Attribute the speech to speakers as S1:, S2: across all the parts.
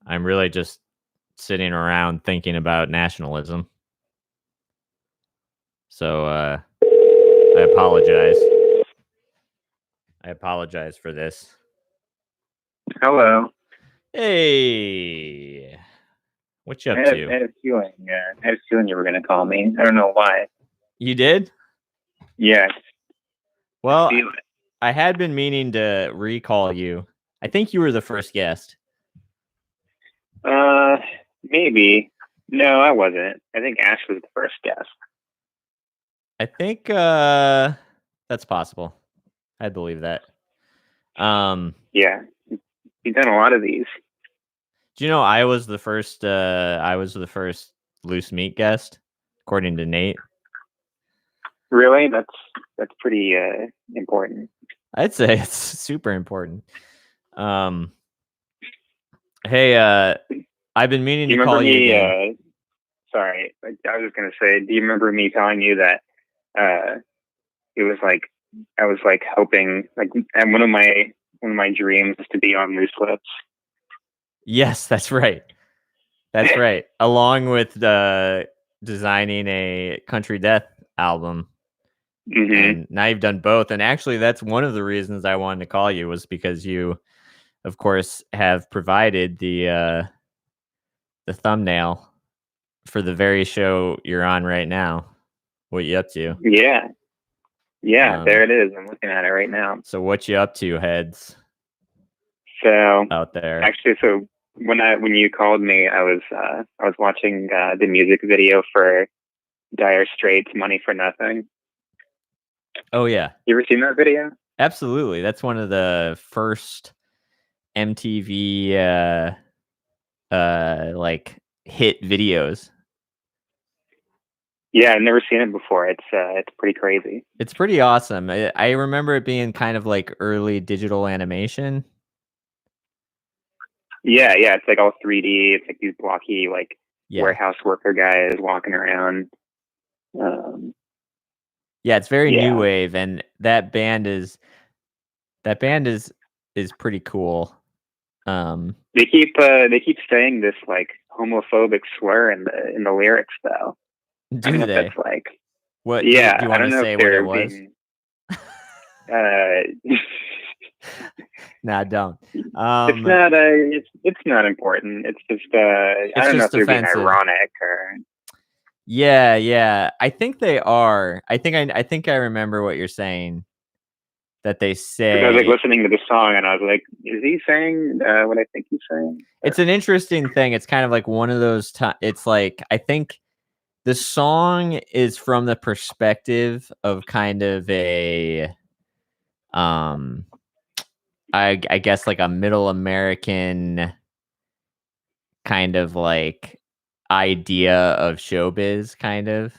S1: I'm really just sitting around thinking about nationalism. So I apologize. I apologize for this.
S2: Hello.
S1: Hey, what you
S2: I
S1: up
S2: had, I
S1: to?
S2: had a feeling. I had a feeling you were going to call me. I don't know why.
S1: You did?
S2: Yeah, I
S1: Well,
S2: feel it.
S1: I had been meaning to recall you. I think you were the first guest.
S2: Uh, Maybe. No, I wasn't. I think Ash was the first guest.
S1: I think that's possible. I believe that. Um,
S2: Yeah, you've done a lot of these.
S1: do you know I was the first loose meat guest, according to Nate.
S2: Really? That's pretty important.
S1: I'd say it's super important. Um, hey, I've been meaning
S2: Do
S1: to
S2: you remember
S1: call you
S2: me?
S1: again.
S2: Sorry, I was just going to say. Do you remember me telling you that? It was like I was like hoping, like, and one of my dreams is to be on Loose Lips.
S1: Yes, that's right. That's right. Along with designing a country death album,
S2: hmm
S1: and now you've done both. And actually, that's one of the reasons I wanted to call you was because you, of course, have provided the thumbnail for the very show you're on right now. What you up to?
S2: Yeah, yeah.
S1: Um,
S2: There it is. I'm looking at it right now.
S1: so what you up to, heads
S2: So
S1: out there?
S2: actually, so when you called me, I was watching the music video for Dire Straits' "Money for Nothing."
S1: Oh yeah,
S2: You ever seen that video?
S1: absolutely. That's one of the first MTV like hit videos.
S2: Yeah, I've never seen it before. It's pretty crazy.
S1: It's pretty awesome. I remember it being kind of like early digital animation.
S2: Yeah, yeah. It's like all 3D. It's like these blocky like
S1: Yeah.
S2: warehouse worker guys walking around. Um,
S1: Yeah, it's very new
S2: yeah,
S1: wave, and that band is pretty cool. Um,
S2: they keep saying this like homophobic slur in the lyrics though. I don't
S1: do
S2: know if
S1: they?
S2: that's like,
S1: What do
S2: yeah,
S1: you
S2: I
S1: want
S2: don't
S1: to
S2: know if
S1: say what it
S2: they're
S1: was?
S2: being uh
S1: Nah, don't.
S2: it's
S1: Um,
S2: not it's not important. It's just I
S1: it's
S2: don't know if
S1: just
S2: they're being
S1: offensive.
S2: ironic or
S1: Yeah, yeah. I think they are. I think I remember what you're saying. That they
S2: because I was like
S1: say
S2: listening to the song and I was like, is he saying what I think he's saying?
S1: it's an interesting thing. It's kind of like one of those times. It's like I think the song is from the perspective of kind of a um I guess like a middle American kind of like idea of showbiz kind of,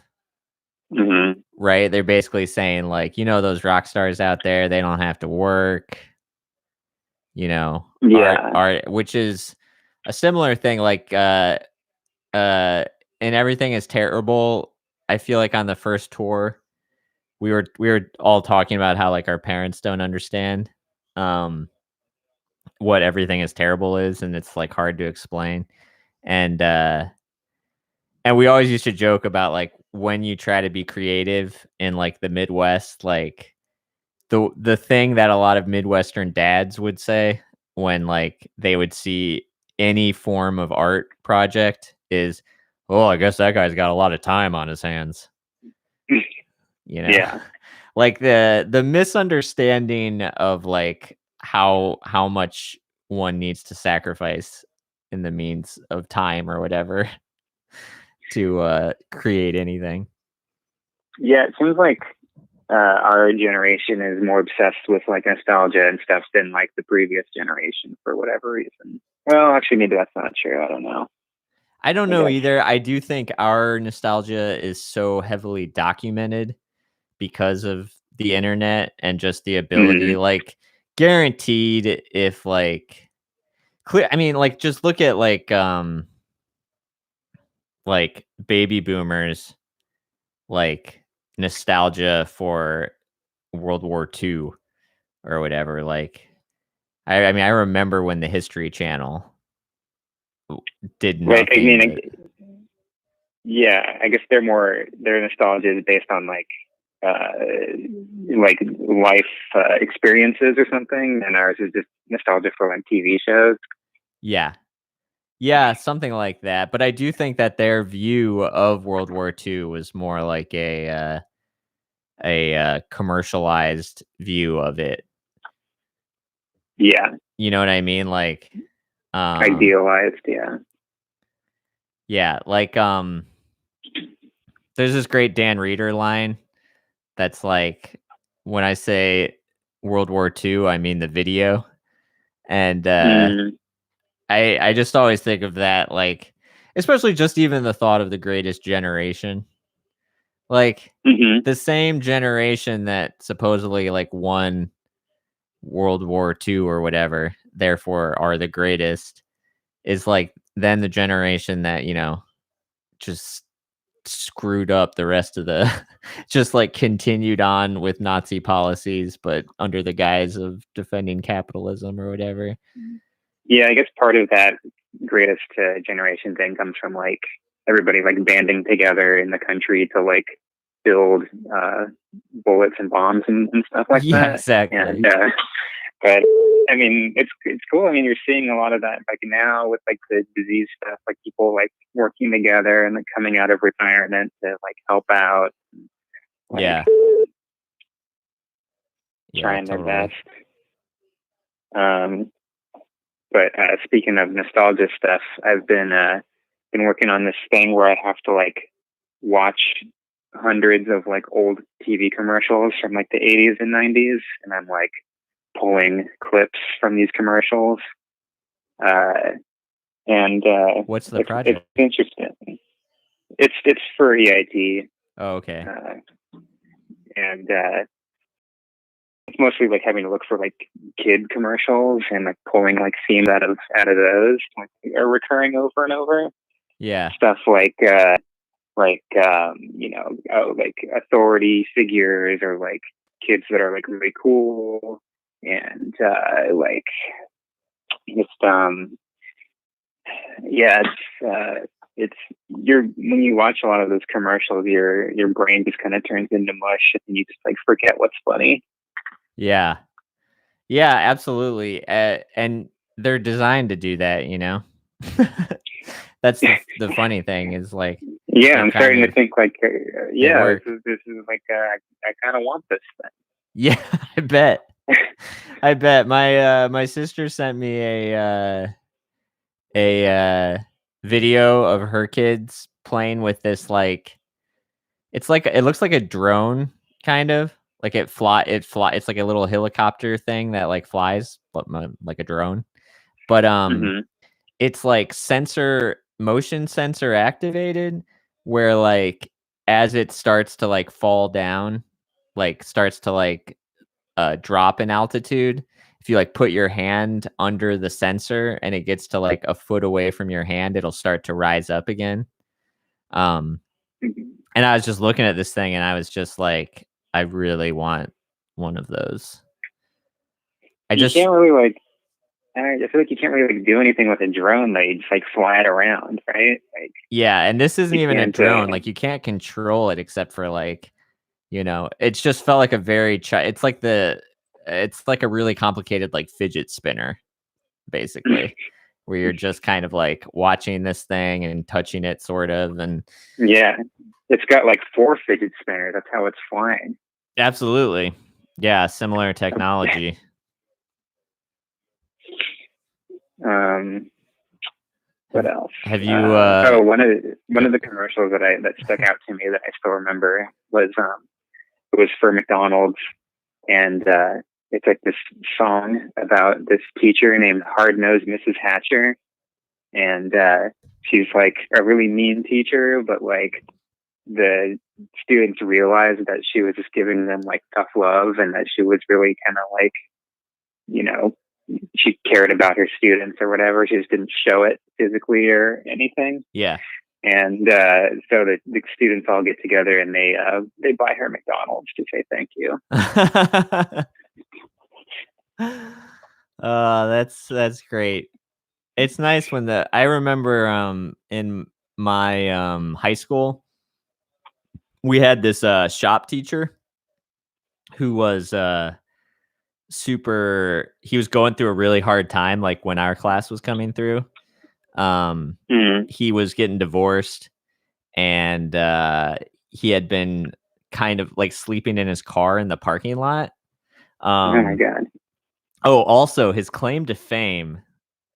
S2: hmm
S1: right? They're basically saying like, those rock stars out there, they don't have to work,
S2: Yeah,
S1: art, which is a similar thing like uh and everything is terrible. I feel like on the first tour we were all talking about how like our parents don't understand um what everything is terrible is, and it's like hard to explain. And and we always used to joke about like when you try to be creative in like the Midwest, like the thing that a lot of Midwestern dads would say when like they would see any form of art project is, "Oh, I guess that guy's got a lot of time on his hands." You know?
S2: yeah,
S1: Like the misunderstanding of like how much one needs to sacrifice in the means of time or whatever to create anything.
S2: yeah. It seems like our generation is more obsessed with like nostalgia and stuff than like the previous generation for whatever reason. Well, actually, maybe that's not true. I don't know.
S1: I don't
S2: I
S1: know
S2: guess.
S1: either. I do think our nostalgia is so heavily documented because of the internet and just the ability,
S2: hmm
S1: like guaranteed if like clear I mean like just look at like baby boomers, like nostalgia for World War II or whatever. Like I mean I remember when the History Channel did
S2: Like, I
S1: nothing.
S2: mean, yeah, I guess their nostalgia is based on like life experiences or something, and ours is just nostalgia for like TV shows.
S1: Yeah. Yeah, something like that. But I do think that their view of World War II was more like a commercialized view of it.
S2: Yeah,
S1: You know what I mean? Like,
S2: idealized. Yeah.
S1: yeah, like there's this great Dan Reeder line that's like, when I say World War II, I mean the video. And
S2: Mm,
S1: I just always think of that, like, especially just even the thought of the greatest generation. Like,
S2: hmm.
S1: the same generation that supposedly like won World War II or whatever, therefore are the greatest, is like then the generation that, just screwed up the rest of the just like continued on with Nazi policies, but under the guise of defending capitalism or whatever.
S2: Yeah, I guess part of that greatest generation thing comes from like everybody like banding together in the country to like build bullets and bombs and stuff like
S1: Yeah,
S2: that.
S1: exactly.
S2: And but I mean, it's cool. I mean, you're seeing a lot of that like now with like the disease stuff, like people like working together and like coming out of retirement to like help out, like
S1: Yeah. Yeah,
S2: trying their
S1: totally.
S2: best. Um, but speaking of nostalgia stuff, I've been working on this thing where I have to like watch hundreds of like old TV commercials from like the 80s and 90s, and I'm like pulling clips from these commercials. And
S1: What's the
S2: it's
S1: project?
S2: interesting. It's for EIT,
S1: Oh, okay.
S2: and it's mostly like having to look for like kid commercials and like pulling like themes out of those, like are recurring over and over.
S1: Yeah.
S2: Stuff like authority figures or like kids that are like really cool, and like just yeah, it's you're when you watch a lot of those commercials, your brain just kind of turns into mush and you just like forget what's funny.
S1: Yeah. Yeah, absolutely. And they're designed to do that, you know? That's the funny thing is like
S2: Yeah,
S1: they're
S2: I'm
S1: kind
S2: starting to
S1: of
S2: think like,
S1: they
S2: yeah,
S1: work.
S2: this is like I kind of want this
S1: Yeah, I bet.
S2: thing.
S1: I bet. My sister sent me a video of her kids playing with this, like, it looks like a drone, kind of. Like it's like a little helicopter thing that like flies, but like a drone. But
S2: Hmm.
S1: it's like motion sensor activated, where like as it starts to like fall down, like starts to like drop in altitude, if you like put your hand under the sensor and it gets to like a foot away from your hand, it'll start to rise up again. Um, and I was just looking at this thing and I was just like, I really want one of those. I
S2: You
S1: just
S2: can't really like. I feel like you can't really like, do anything with a drone. Though you just like fly it around, right? Like
S1: Yeah, and this isn't
S2: you
S1: even a
S2: can't.
S1: drone. Like you can't control it except for like, it's just felt like a very it's like a really complicated like fidget spinner, basically, where you're just kind of like watching this thing and touching it sort of, and
S2: Yeah, it's got like four fidget spinners. That's how it's flying.
S1: absolutely. Yeah, similar technology.
S2: Um, what
S1: Have
S2: else?
S1: have you
S2: Oh, one
S1: go,
S2: of the commercials that stuck out to me that I still remember was it was for McDonald's, and it's like this song about this teacher named Hard Nosed Mrs. Hatcher, and she's like a really mean teacher, but like the students realized that she was just giving them like tough love, and that she was really kind of like, you know, she cared about her students or whatever. She just didn't show it physically or anything.
S1: yeah.
S2: And so the students all get together and they buy her McDonald's to say thank you.
S1: That's great. it's nice when I remember in my high school we had this shop teacher who was he was going through a really hard time like when our class was coming through. He was getting divorced and he had been kind of like sleeping in his car in the parking lot.
S2: Oh my God.
S1: Oh, also his claim to fame,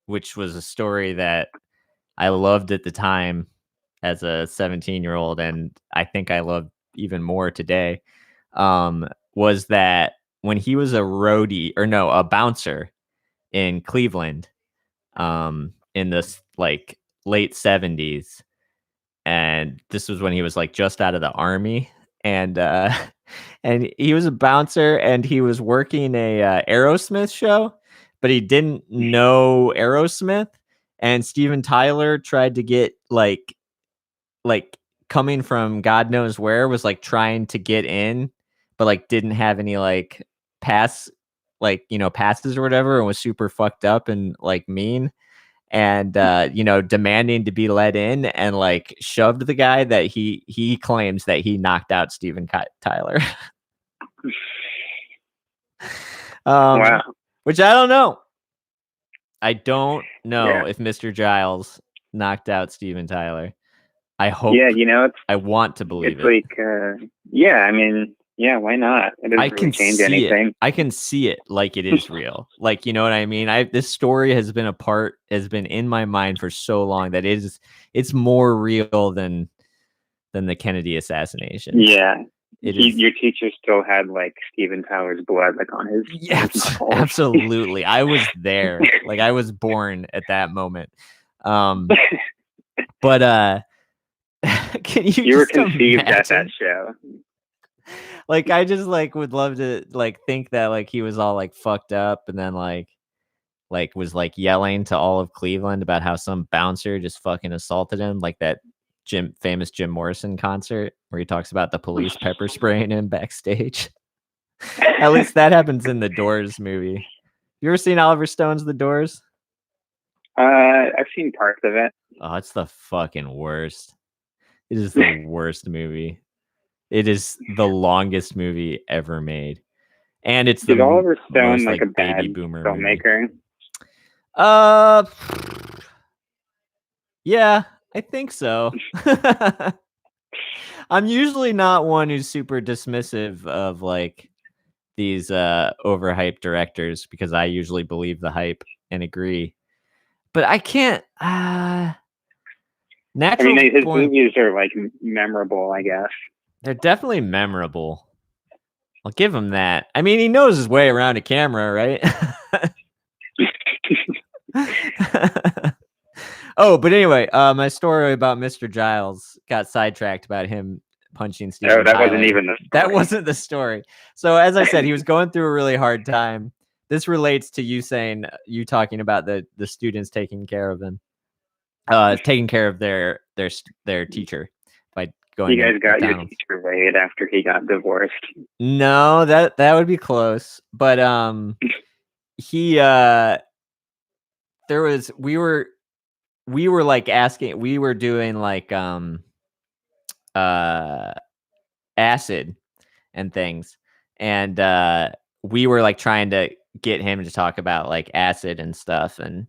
S1: which was a story that I loved at the time as a 17-year-old, and I think I love even more today, was that when he was a bouncer in Cleveland, in this like late 70s, and this was when he was like just out of the army, and and he was a bouncer and he was working a Aerosmith show, but he didn't know Aerosmith, and Steven Tyler tried to get like coming from God knows where, was like trying to get in, but like didn't have any like pass, like, passes or whatever, and was super fucked up and like mean and demanding to be let in, and like shoved the guy that he claims that he knocked out Tyler.
S2: Wow.
S1: Which I don't know. I don't know
S2: Yeah.
S1: if Mr. Giles knocked out Steven Tyler. I hope.
S2: Yeah,
S1: I want to believe
S2: it's like, yeah, I mean, yeah, why not? It doesn't
S1: I
S2: really
S1: can
S2: change
S1: see
S2: anything.
S1: it. I can see it like it is real. Like, you know what I mean? This story has been in my mind for so long that it's more real than the Kennedy assassination.
S2: Yeah.
S1: It is.
S2: Your teacher still had like Steven Tyler's blood like on his knuckles.
S1: Absolutely. I was there. Like I was born at that moment. But can you
S2: were
S1: just
S2: conceived
S1: imagine?
S2: at that show.
S1: Like I just like would love to like think that like he was all like fucked up and then like was like yelling to all of Cleveland about how some bouncer just fucking assaulted him, like that famous Jim Morrison concert where he talks about the police pepper spraying him backstage. At least that happens in the Doors movie. You ever seen Oliver Stone's The Doors?
S2: I've seen parts of it.
S1: Oh, it's the fucking worst. It is the worst movie. It is the longest movie ever made. And it's
S2: Did
S1: the
S2: Oliver Stone
S1: most
S2: like
S1: like
S2: a bad
S1: baby boomer movie.
S2: filmmaker?
S1: Yeah, I think so. I'm usually not one who's super dismissive of like these overhyped directors because I usually believe the hype and agree. But I can't Natural
S2: I mean, his
S1: Born,
S2: movies are like memorable, I guess.
S1: they're definitely memorable. I'll give him that. I mean, he knows his way around a camera, right? Oh, but anyway, my story about Mr. Giles got sidetracked about him punching Steven
S2: that
S1: Tyler.
S2: wasn't even the story.
S1: That wasn't the story. So as I said, he was going through a really hard time. This relates to you talking about the students taking care of him, taking care of their teacher by going.
S2: You guys got
S1: McDonald's.
S2: your teacher laid after he got divorced.
S1: No, that would be close, but he there was we were like asking, we were doing like acid and things, and we were like trying to get him to talk about like acid and stuff, and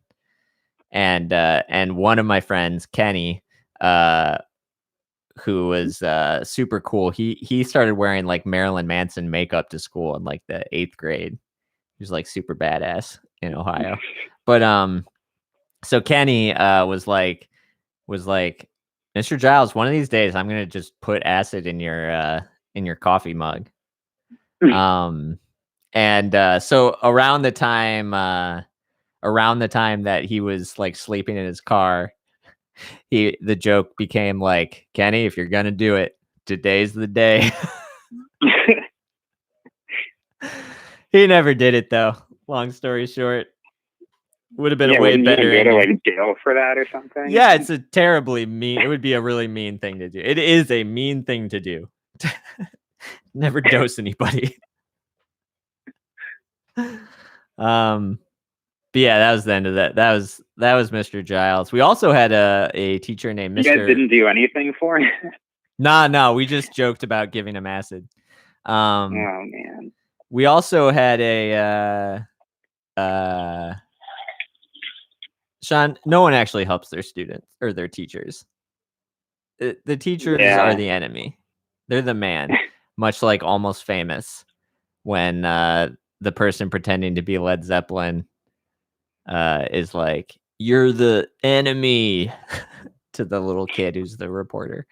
S1: one of my friends, Kenny, who was super cool, he started wearing like Marilyn Manson makeup to school in like the 8th grade. He was like super badass in Ohio. But so Kenny was like, Mr. Giles, one of these days I'm gonna just put acid in your coffee mug. And so around the time that he was like sleeping in his car, the joke became like, Kenny, if you're gonna do it, today's the day. He never did it though. Long story short. Would have been a way better.
S2: You go to like jail for that or something?
S1: Yeah, it's a terribly mean. It would be a really mean thing to do. It is a mean thing to do. Never dose anybody. But yeah, that was the end of that. That was Mr. Giles. We also had a teacher named
S2: You guys
S1: Mr.
S2: didn't do anything for it?
S1: No, we just joked about giving him acid.
S2: Oh man.
S1: We also had Sean, no one actually helps their students or their teachers. The teachers are the enemy. They're the man, much like Almost Famous, when the person pretending to be Led Zeppelin is like, "You're the enemy," to the little kid who's the reporter.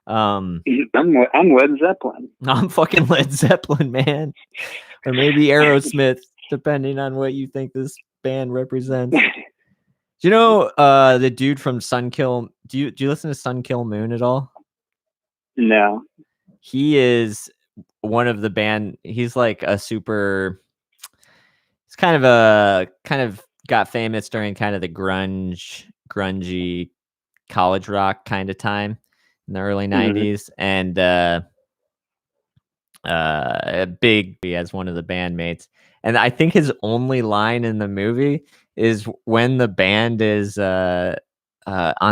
S2: I'm Led Zeppelin.
S1: I'm fucking Led Zeppelin, man, or maybe Aerosmith, depending on what you think this band represents. Do you know the dude from Sunkill? Do you listen to Sunkill Moon at all?
S2: No.
S1: He is one of the band. He's like a super. He's kind of got famous during kind of the grungy college rock kind of time in the early 90s, and big as one of the bandmates. And I think his only line in the movie is when the band is on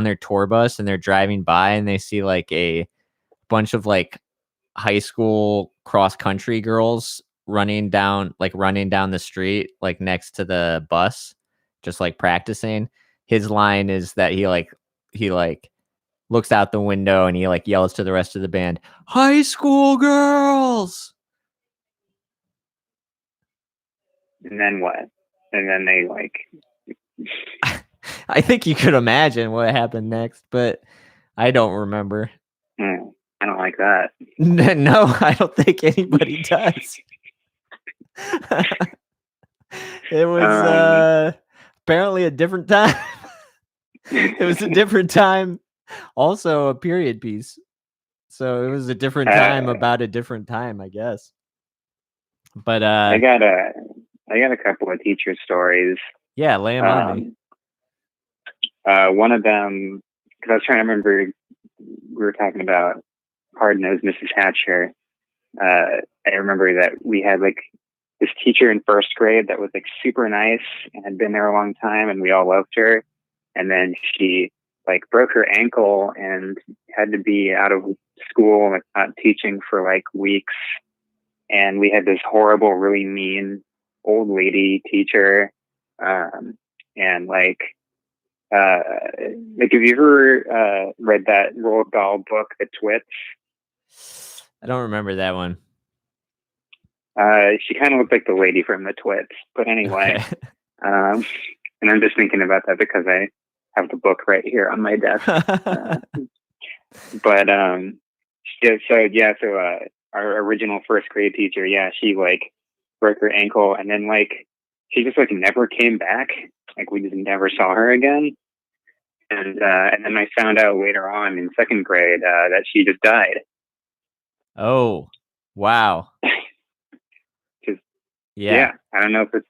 S1: their tour bus and they're driving by and they see like a bunch of like high school cross country girls running down the street, like next to the bus, just like practicing. His line is that he looks out the window and he like yells to the rest of the band, "High school girls."
S2: And then what? And then they like.
S1: I think you could imagine what happened next, but I don't remember.
S2: I don't like that.
S1: No, I don't think anybody does. It was apparently a different time. It was a different time. Also a period piece. So it was a different time about a different time, I guess. But
S2: I got a couple of teacher stories.
S1: Yeah, lay them on me.
S2: One of them, because I was trying to remember, we were talking about Hard-Nosed Mrs. Hatcher. I remember that we had like this teacher in first grade that was like super nice and had been there a long time, and we all loved her. And then she like broke her ankle and had to be out of school, like not teaching for like weeks. And we had this horrible, really mean old lady teacher. And like have you ever read that Roald Dahl book, The Twits?
S1: I don't remember that one.
S2: She kind of looked like the lady from The Twits, but anyway. Okay. And I'm just thinking about that because I have the book right here on my desk. But our original first grade teacher, she like broke her ankle, and then like she just like never came back. Like we just never saw her again. And then I found out later on in second grade that she just died.
S1: Oh, wow.
S2: Yeah. I don't know if it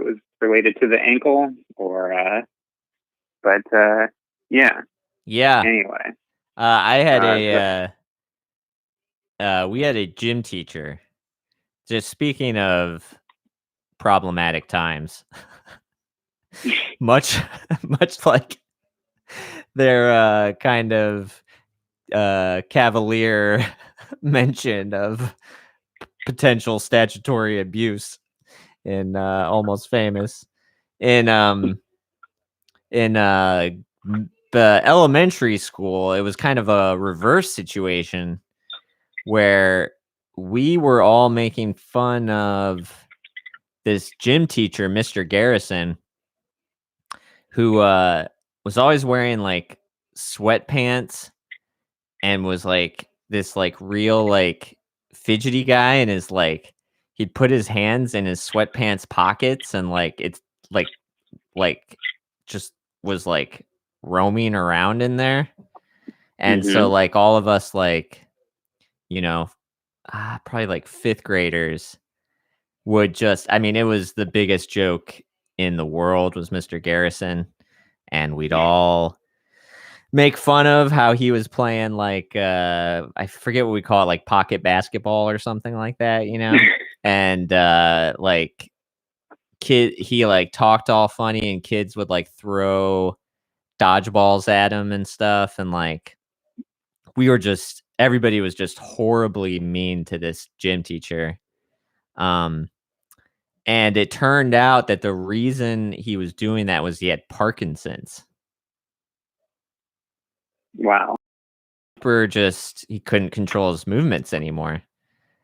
S2: was related to the ankle or, but yeah.
S1: Yeah.
S2: Anyway,
S1: I had we had a gym teacher. Just speaking of problematic times, much like their kind of cavalier mention of potential statutory abuse in Almost Famous. In the elementary school, it was kind of a reverse situation where we were all making fun of this gym teacher, Mr. Garrison, who was always wearing like sweatpants and was like this like real like fidgety guy, and is like he'd put his hands in his sweatpants pockets and like it's like just was like roaming around in there. And so like all of us like, you know, probably like fifth graders would just, I mean, it was the biggest joke in the world was Mr. Garrison. And we'd all make fun of how he was playing like, I forget what we call it, like pocket basketball or something like that, you know? And like he like talked all funny, and kids would like throw dodgeballs at him and stuff, and like everybody was just horribly mean to this gym teacher. Um, and it turned out that the reason he was doing that was he had Parkinson's.
S2: Wow.
S1: He couldn't control his movements anymore.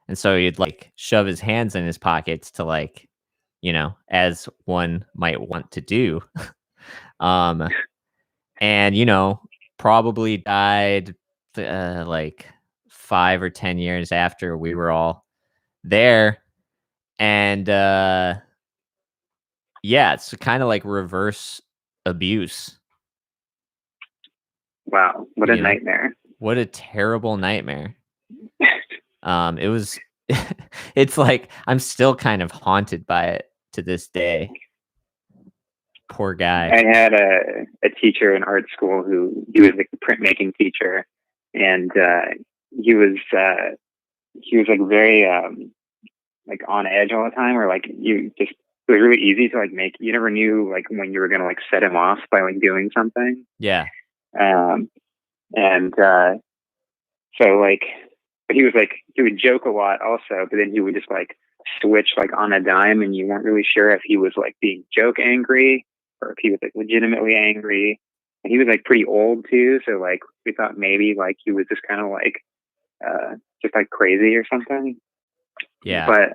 S1: And so he'd like shove his hands in his pockets to like, as one might want to do. um, and probably died like 5 or 10 years after we were all there. And yeah, it's kind of like reverse abuse.
S2: Wow, what a nightmare.
S1: What a terrible nightmare. It was it's like I'm still kind of haunted by it to this day. Poor guy.
S2: I had a teacher in art school he was like a printmaking teacher, and he was like very like on edge all the time, or like it was really easy to like make. You never knew like when you were gonna like set him off by like doing something.
S1: Yeah.
S2: And so like he would joke a lot also, but then he would just like switch like on a dime, and you weren't really sure if he was like being joke angry or if he was like legitimately angry. And he was like pretty old too, so like we thought maybe like he was just kind of like just like crazy or something.
S1: Yeah.
S2: But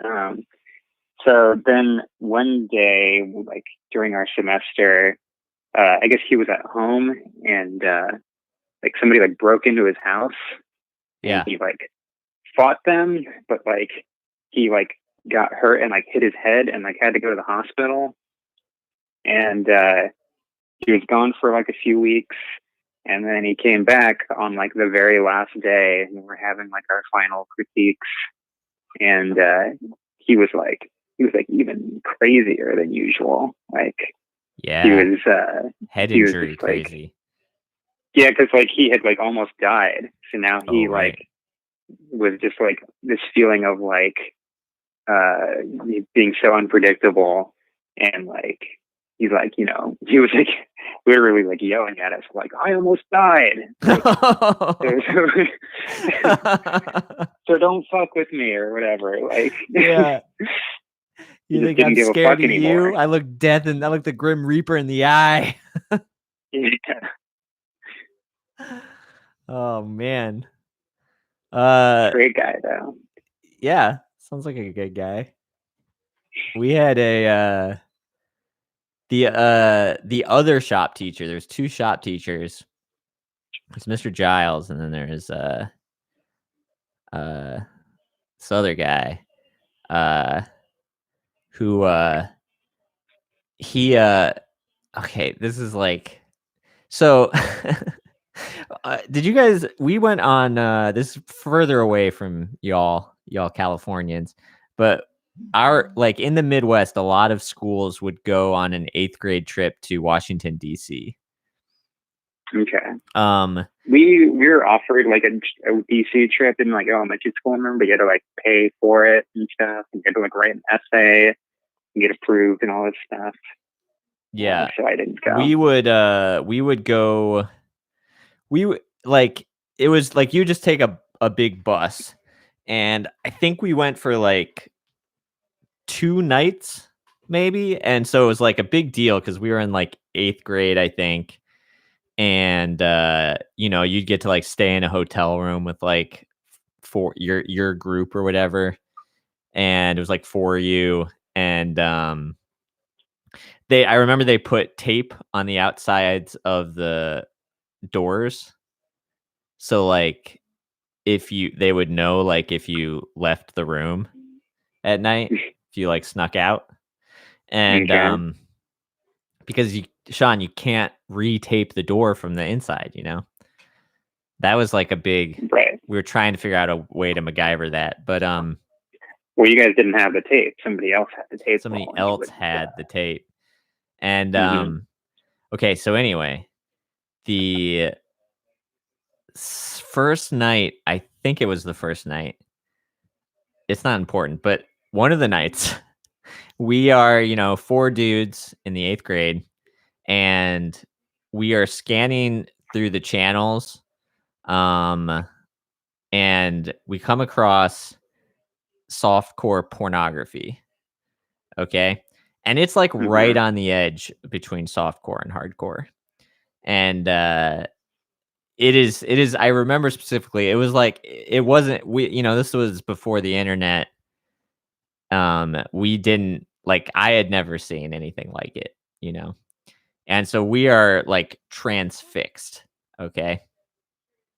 S2: so then one day, like during our semester, I guess he was at home, and like somebody like broke into his house.
S1: Yeah.
S2: And he like fought them, but like he like got hurt and like hit his head and like had to go to the hospital. And he was gone for like a few weeks, and then he came back on like the very last day, and we're having like our final critiques. And he was like even crazier than usual. Like,
S1: yeah,
S2: he was
S1: head injury crazy.
S2: Like, yeah, because like he had like almost died, so now he like was just like this feeling of like being so unpredictable, and like he's like, he was like literally like yelling at us like, "I almost died." Like, so don't fuck with me or whatever. Like,
S1: yeah. You think I'm scared of you? I look death, and I look the Grim Reaper in the eye.
S2: Yeah.
S1: Oh man.
S2: Great guy though.
S1: Yeah, sounds like a good guy. We had a the other shop teacher. There's 2 shop teachers. There's Mr. Giles, and then there's this other guy who he okay, this is like so did you guys we went on this is further away from y'all Californians, but our like in the Midwest, a lot of schools would go on an 8th grade trip to Washington DC.
S2: Okay. We were offered like a DC trip in like elementary school, remember, but you had to like pay for it and stuff, and you had to like write an essay and get approved and all this stuff.
S1: Yeah.
S2: So I didn't go.
S1: We would go. Like it was like you just take a big bus, and I think we went for like 2 nights maybe, and so it was like a big deal because we were in like 8th grade, I think. And you'd get to like stay in a hotel room with like for your group or whatever, and it was like for you. And I remember they put tape on the outsides of the doors, so like they would know like if you left the room at night, if you like snuck out. And because Sean, you can't retape the door from the inside, that was like a big,
S2: right.
S1: We were trying to figure out a way to MacGyver that, but
S2: well, you guys didn't have the tape. Somebody else had the tape.
S1: Somebody else had the tape. And okay, so anyway, the first night, I think it was the first night. It's not important, but one of the nights we are, 4 dudes in the 8th grade, and we are scanning through the channels, and we come across softcore pornography. Okay. And it's like right
S2: Mhm.
S1: on the edge between softcore and hardcore. And it is I remember specifically, it was like it wasn't we this was before the internet. We didn't like I had never seen anything like it, you know. And so we are like transfixed. Okay.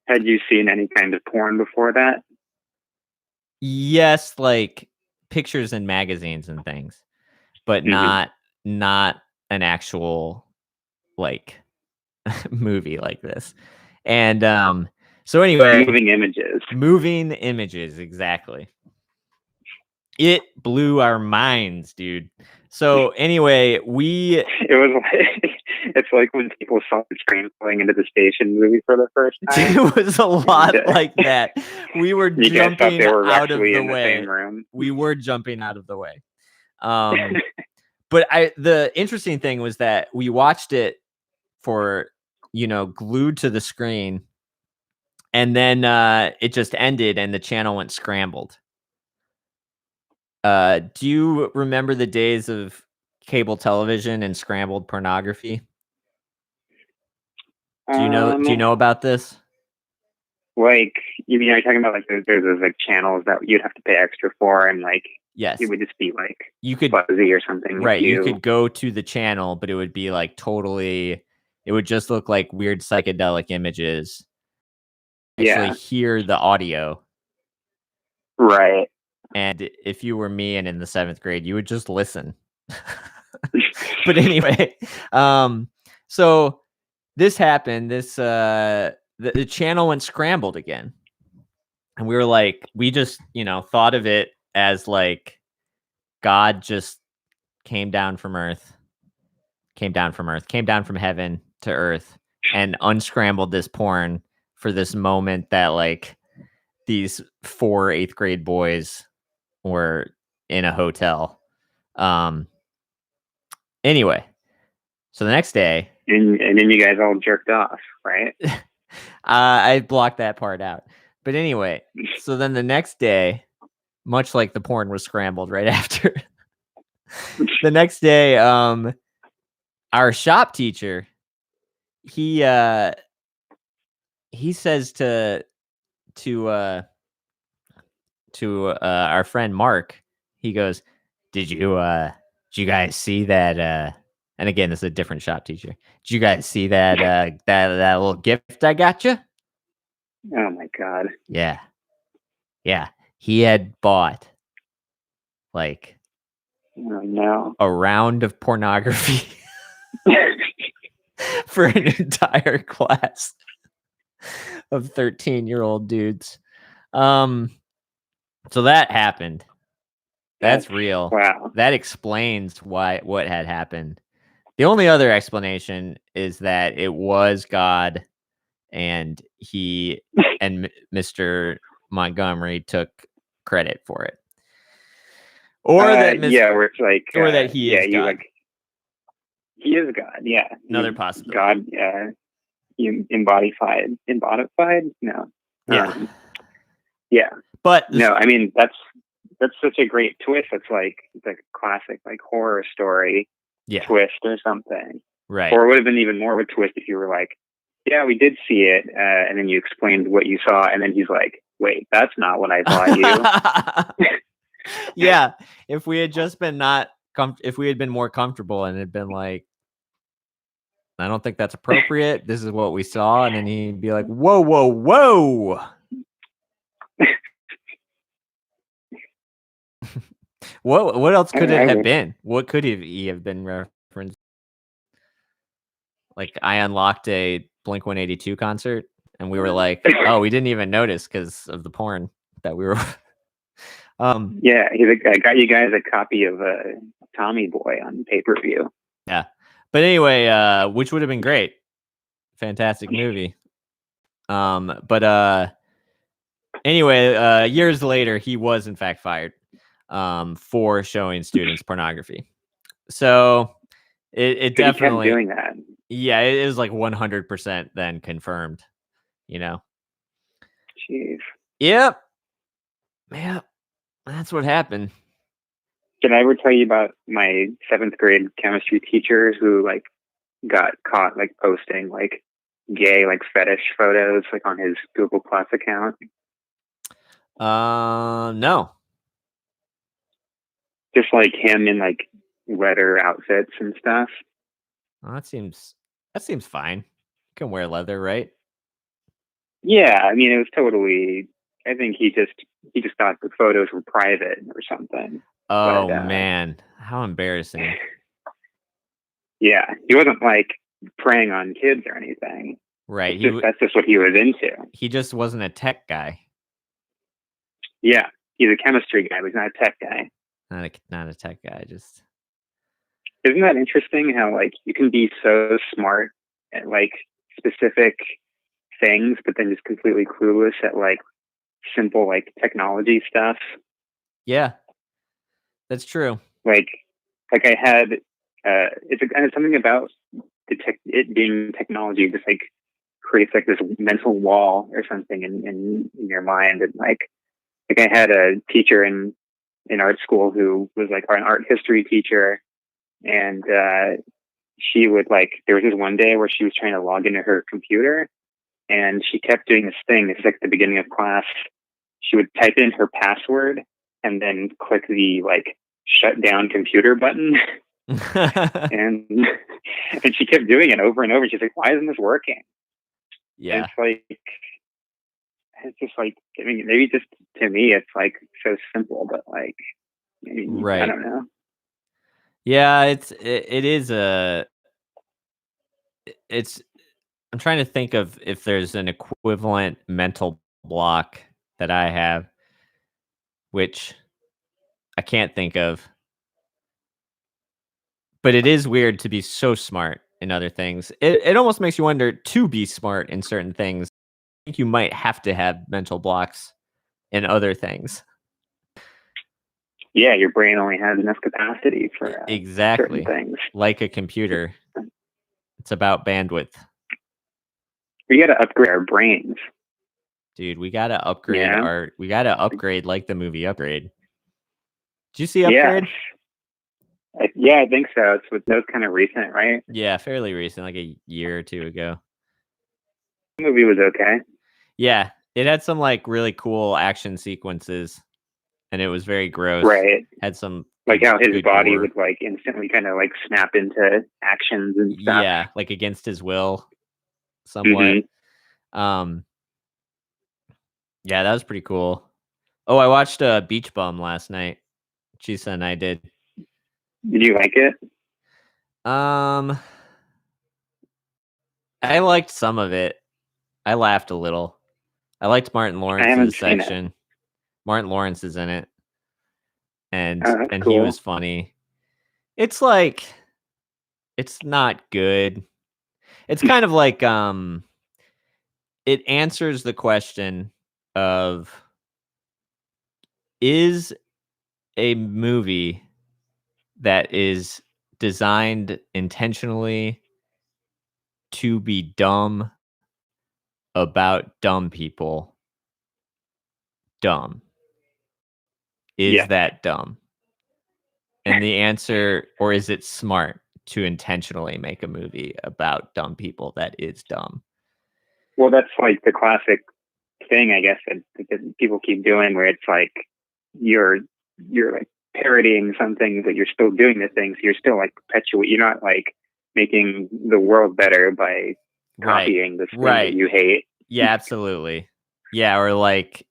S2: Had you seen any kind of porn before that?
S1: Yes, like pictures in magazines and things, but
S2: Mhm.
S1: not an actual like movie like this. And so anyway,
S2: Moving images.
S1: moving images, exactly. It blew our minds, dude. So anyway, we
S2: It was like it's like when people saw the train pulling into the station movie for the first time.
S1: it was a
S2: And
S1: lot like that. We were
S2: you guys thought
S1: jumping
S2: they were
S1: out of
S2: actually
S1: the
S2: in the same
S1: way.
S2: room.
S1: We were jumping out of the way. But the interesting thing was that we watched it for, glued to the screen, and then it just ended and the channel went scrambled. Do you remember the days of cable television and scrambled pornography? Do you
S2: Um,
S1: know about this?
S2: like you mean are you talking about like there's those like channels that you'd have to pay extra for, and like it
S1: Yes.
S2: would just be like
S1: You could
S2: fuzzy or something if
S1: right, you
S2: you
S1: could go to the channel, but it would be like totally it would just look like weird psychedelic images. Actually
S2: yeah,
S1: hear the audio.
S2: right.
S1: And if you were me and in the 7th grade, you would just listen. But anyway, so this happened. The channel went scrambled again. And we were like, we just, thought of it as like God just came down from earth, came down from earth, came down from heaven to earth and unscrambled this porn for this moment that like these 4 8th grade boys were in a hotel. Um anyway, so the next day,
S2: And then you guys all jerked off, right?
S1: I blocked that part out. But anyway, so then the next day, much like the porn was scrambled right after, the next day, our shop teacher, he he says to uh our friend Mark, he goes, did you guys see that and again, this is a different shop teacher. Did you guys see that that little gift I got you?
S2: Oh my god.
S1: Yeah. Yeah. He had bought like
S2: Oh no.
S1: a round of pornography for an entire class of 13-year-old dudes. Um so that happened. That's real.
S2: Wow.
S1: That explains what had happened. The only other explanation is that it was God and he and Mr. Montgomery took credit for it. Or that
S2: Yeah, where it's like
S1: or that he
S2: yeah,
S1: is
S2: you
S1: God.
S2: like he is God, yeah.
S1: Another possibility.
S2: God embodified? No.
S1: Yeah.
S2: Yeah.
S1: But
S2: No, I mean that's such a great twist. It's like the classic like horror story
S1: yeah,
S2: twist or something.
S1: right.
S2: Or it would have been even more of a twist if you were like, yeah, we did see it, and then you explained what you saw, and then he's like, wait, that's not what I bought you.
S1: Yeah, if we had just been if we had been more comfortable and had been like, I don't think that's appropriate. This is what we saw, and then he'd be like, whoa, whoa, whoa. What else could it have been? What could he have been referenced? Like I unlocked a Blink 182 concert, and we were like, oh, we didn't even notice because of the porn that we were.
S2: Yeah, I got you guys a copy of Tommy Boy on pay-per-view.
S1: Yeah, but anyway, which would have been great. Fantastic movie. But anyway, years later, he was in fact fired. for showing students pornography. So it
S2: But he kept
S1: definitely,
S2: doing that.
S1: yeah, it is like 100% then confirmed, you know?
S2: Jeez.
S1: Yep. Yep. That's what happened.
S2: Did I ever tell you about my 7th grade chemistry teacher who like got caught like posting like gay like fetish photos like on his Google Plus account?
S1: No.
S2: Just like him in like leather outfits and stuff.
S1: Well, that seems fine. You can wear leather, right?
S2: Yeah, I mean it was totally. I think he just thought the photos were private or something.
S1: Oh
S2: But
S1: man, how embarrassing.
S2: yeah, he wasn't like preying on kids or anything.
S1: Right.
S2: That's just what he was into.
S1: He just wasn't a tech guy.
S2: Yeah, he's a chemistry guy, but he's not a tech guy.
S1: Not a tech guy, just
S2: Isn't that interesting how like you can be so smart at like specific things, but then just completely clueless at like simple like technology stuff?
S1: yeah. That's true.
S2: Like I had it's something about it being technology just like creates like this mental wall or something in your mind. And like I had a teacher in art school who was like an art history teacher, and she would like there was this one day where she was trying to log into her computer, and she kept doing this thing. This is like at the beginning of class. She would type in her password and then click the like shut down computer button. and she kept doing it over and over. She's like, why isn't this working?
S1: Yeah.
S2: It's just like, I mean, maybe just to me, it's like so simple, but like,
S1: right.
S2: I don't know.
S1: Yeah, it's I'm trying to think of if there's an equivalent mental block that I have, which I can't think of. But it is weird to be so smart in other things. It almost makes you wonder to be smart in certain things. I think you might have to have mental blocks in other things.
S2: Yeah, your brain only has enough capacity for
S1: exactly
S2: certain things.
S1: Like a computer. It's about bandwidth.
S2: We got to upgrade our brains.
S1: Dude, we got to upgrade we got to upgrade like the movie Upgrade. Did you see Upgrade?
S2: Yeah, I think so. That was kind of recent, right?
S1: Yeah, fairly recent, like a year or two ago.
S2: The movie was okay.
S1: Yeah, it had some like really cool action sequences, and it was very gross.
S2: Right.
S1: Had some
S2: like how his body would like instantly kind of like snap into actions and stuff.
S1: Yeah, like against his will, somewhat. Mm-hmm. Yeah, that was pretty cool. Oh, I watched Beach Bum last night. Chisa and I did.
S2: Did you like it?
S1: I liked some of it. I laughed a little. I liked Martin Lawrence's section. Martin Lawrence is in it, and cool. He was funny. It's like, it's not good. It's kind of like it answers the question of, is a movie that is designed intentionally to be dumb about dumb people dumb? Is that dumb? And the answer, or is it smart to intentionally make a movie about dumb people that is dumb?
S2: Well, that's like the classic thing, I guess, that people keep doing, where it's like you're like parodying something, but you're still doing the things. You're still like perpetuate. You're not like making the world better by copying this thing that you hate.
S1: Yeah, absolutely. Yeah, or like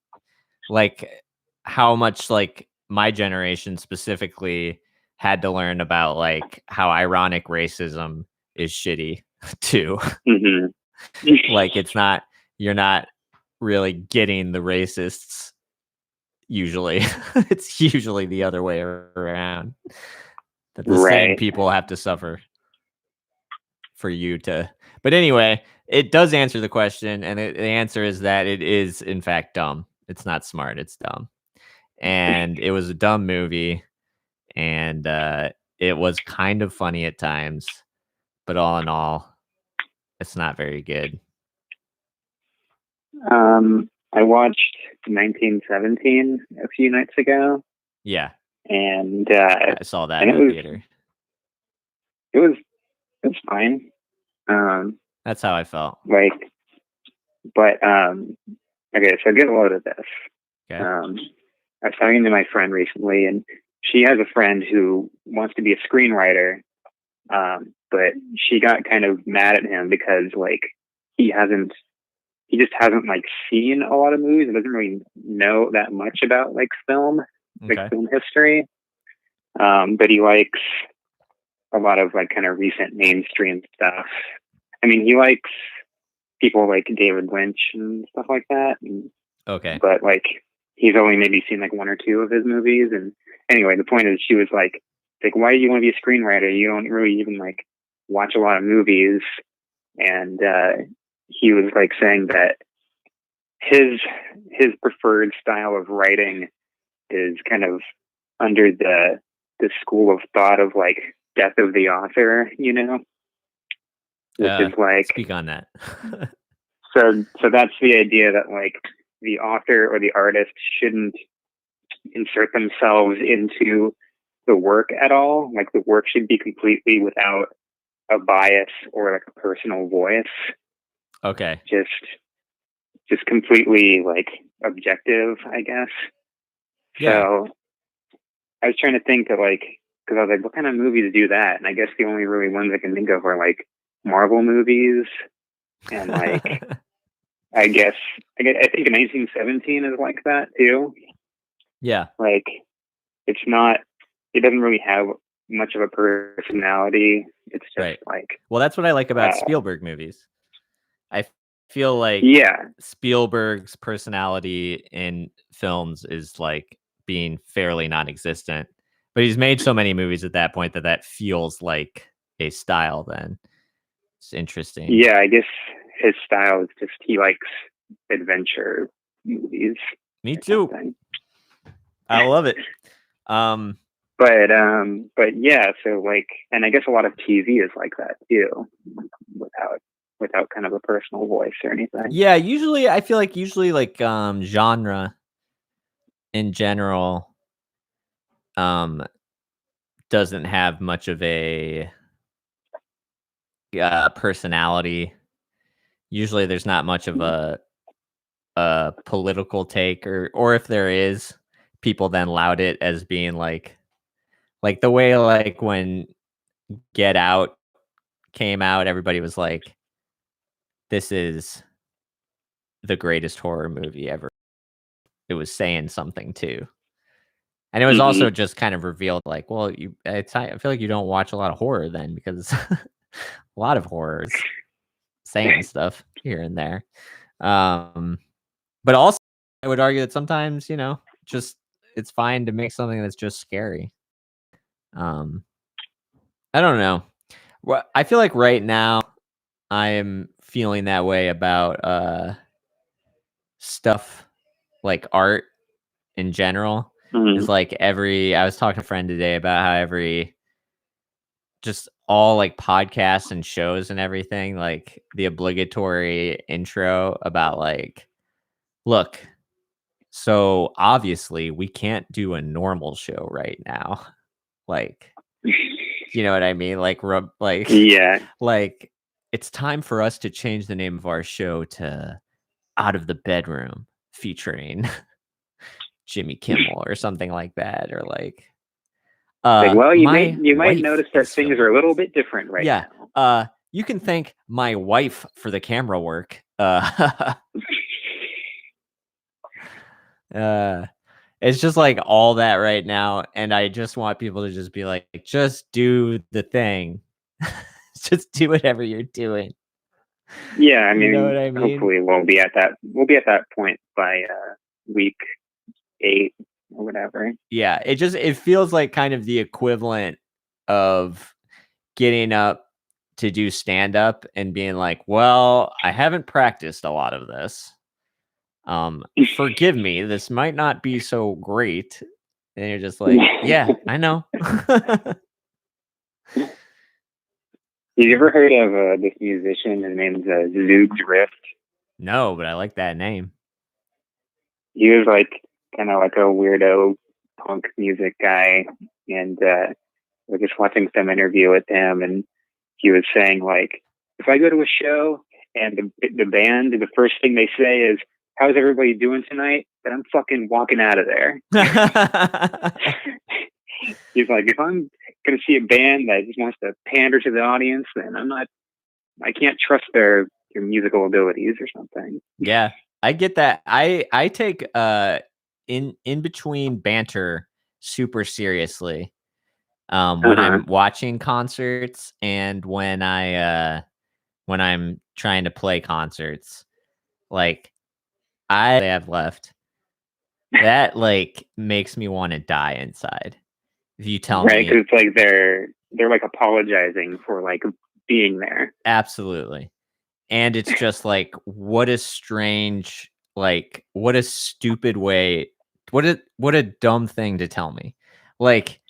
S1: how much like my generation specifically had to learn about like how ironic racism is shitty too.
S2: Mm-hmm.
S1: Like you're not really getting the racists usually. It's usually the other way around, that the same people have to suffer for you to. But anyway, it does answer the question, and the answer is that it is in fact dumb. It's not smart, it's dumb. and it was a dumb movie, and it was kind of funny at times, but all in all, it's not very good.
S2: I watched 1917 a few nights ago,
S1: Yeah,
S2: and
S1: I saw that in the theater.
S2: it was fine.
S1: That's how I felt.
S2: Okay, so get a load of this.
S1: Okay.
S2: I was talking to my friend recently, and she has a friend who wants to be a screenwriter, but she got kind of mad at him because like he just hasn't like seen a lot of movies and doesn't really know that much about like film, like film history. But he likes a lot of like kind of recent mainstream stuff. I mean, he likes people like David Lynch and stuff like that.
S1: Okay.
S2: But like he's only maybe seen like one or two of his movies. And anyway, the point is she was like, why do you want to be a screenwriter? You don't really even like watch a lot of movies. And he was like saying that his preferred style of writing is kind of under the school of thought of like death of the author, you know, which is like,
S1: speak on that.
S2: so that's the idea that like the author or the artist shouldn't insert themselves into the work at all. Like the work should be completely without a bias or like a personal voice.
S1: Okay.
S2: Just completely like objective, I guess.
S1: Yeah.
S2: So I was trying to think of like, because I was like, what kind of movies do that? And I guess the only really ones I can think of are like Marvel movies, and like I think 1917 is like that too.
S1: Yeah.
S2: Like it doesn't really have much of a personality. It's just
S1: right.
S2: like,
S1: well, that's what I like about Spielberg movies. I feel like Spielberg's personality in films is like being fairly non-existent, but he's made so many movies at that point that feels like a style. Then it's interesting.
S2: Yeah, I guess his style is just he likes adventure movies.
S1: Me too. I love it.
S2: But yeah, so like, and I guess a lot of TV is like that too, without kind of a personal voice or anything.
S1: Yeah, I feel like like genre in general doesn't have much of a personality. Usually there's not much of a political take, or if there is, people then laud it as being like the way like when Get Out came out, everybody was like, this is the greatest horror movie ever. It was saying something too. And it was also just kind of revealed like, well, I feel like you don't watch a lot of horror then, because a lot of horrors saying stuff here and there. But also I would argue that sometimes, just it's fine to make something that's just scary. I don't know. Well, I feel like right now I am feeling that way about stuff like art in general. Is like I was talking to a friend today about how just all like podcasts and shows and everything, like the obligatory intro about like, look, so obviously we can't do a normal show right now. Like, you know what I mean? Like,
S2: yeah,
S1: like it's time for us to change the name of our show to Out of the Bedroom, featuring Jimmy Kimmel or something like that, or like,
S2: well, you might notice that things are a little bit different right
S1: now. You can thank my wife for the camera work. It's just like all that right now, and I just want people to just be like, just do the thing. Just do whatever you're doing.
S2: Yeah, I mean,
S1: you know what I mean?
S2: Hopefully we'll be at that point by week 8 or whatever.
S1: Yeah, it feels like kind of the equivalent of getting up to do stand up and being like, well, I haven't practiced a lot of this. Forgive me, this might not be so great. And you're just like, yeah, I know.
S2: You ever heard of this musician? His name's Zoog Drift.
S1: No, but I like that name.
S2: He was like kind of like a weirdo punk music guy, and we're just watching some interview with him, and he was saying like, if I go to a show and the band, the first thing they say is, "How's everybody doing tonight?" then I'm fucking walking out of there. He's like, if I'm gonna see a band that just wants to pander to the audience, then I can't trust their musical abilities or something.
S1: Yeah, I get that. I take in between banter super seriously. When I'm watching concerts and when I'm trying to play concerts, like I have left, that like makes me want to die inside. If you tell
S2: Right,
S1: me,
S2: because it's like they're like apologizing for like being there.
S1: absolutely. And it's just like, what a strange, like, what a stupid way, what a dumb thing to tell me. Like,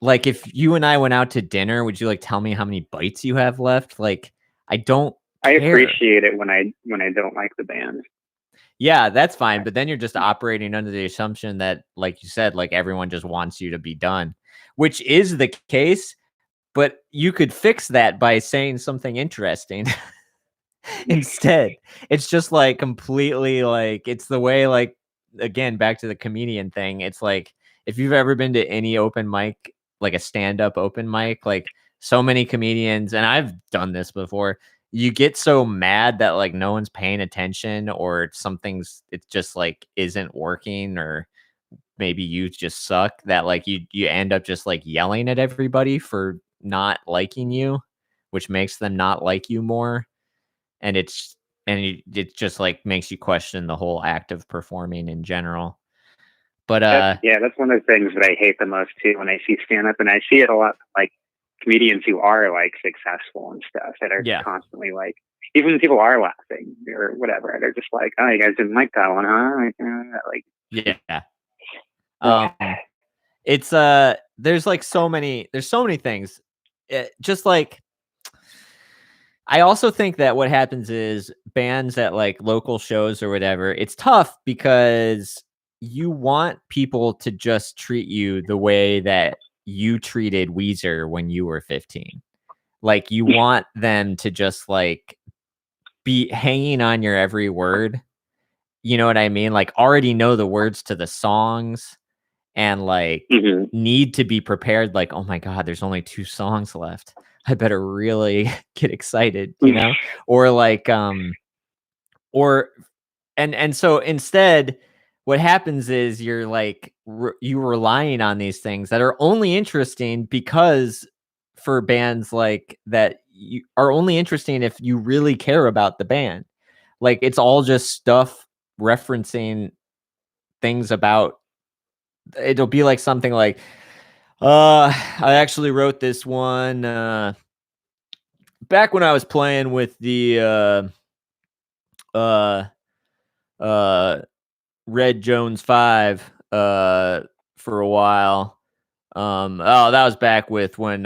S1: like if you and I went out to dinner, would you like tell me how many bites you have left? Like, I don't
S2: I
S1: care.
S2: appreciate it when I don't like the band.
S1: Yeah, that's fine. But then you're just operating under the assumption that, like you said, like everyone just wants you to be done, which is the case. But you could fix that by saying something interesting. Instead. It's just like completely like it's the way like again back to the comedian thing. It's like if you've ever been to any open mic, like a stand-up open mic, like so many comedians, and I've done this before, you get so mad that like no one's paying attention or something's it's just like isn't working or maybe you just suck that like you end up just like yelling at everybody for not liking you, which makes them not like you more and it just like makes you question the whole act of performing in general. But
S2: That's one of the things that I hate the most too when I see stand up, and I see it a lot like comedians who are like successful and stuff that are
S1: yeah,
S2: constantly like, even when people are laughing or whatever, they're just like, oh, you guys didn't like that one, huh? Like
S1: yeah. It's there's so many things. Just like I also think that what happens is bands at like local shows or whatever, it's tough because you want people to just treat you the way that you treated Weezer when you were 15. Like you want them to just like be hanging on your every word. You know what I mean? Like already know the words to the songs and like need to be prepared like, "Oh my god, there's only 2 songs left. I better really get excited," you know? Or like or and so instead what happens is you're like you relying on these things that are only interesting because for bands like that you are only interesting if you really care about the band. Like it's all just stuff referencing things about it'll be like something like I actually wrote this one back when I was playing with the uh uh Red Jones 5 for a while. Oh, that was back with when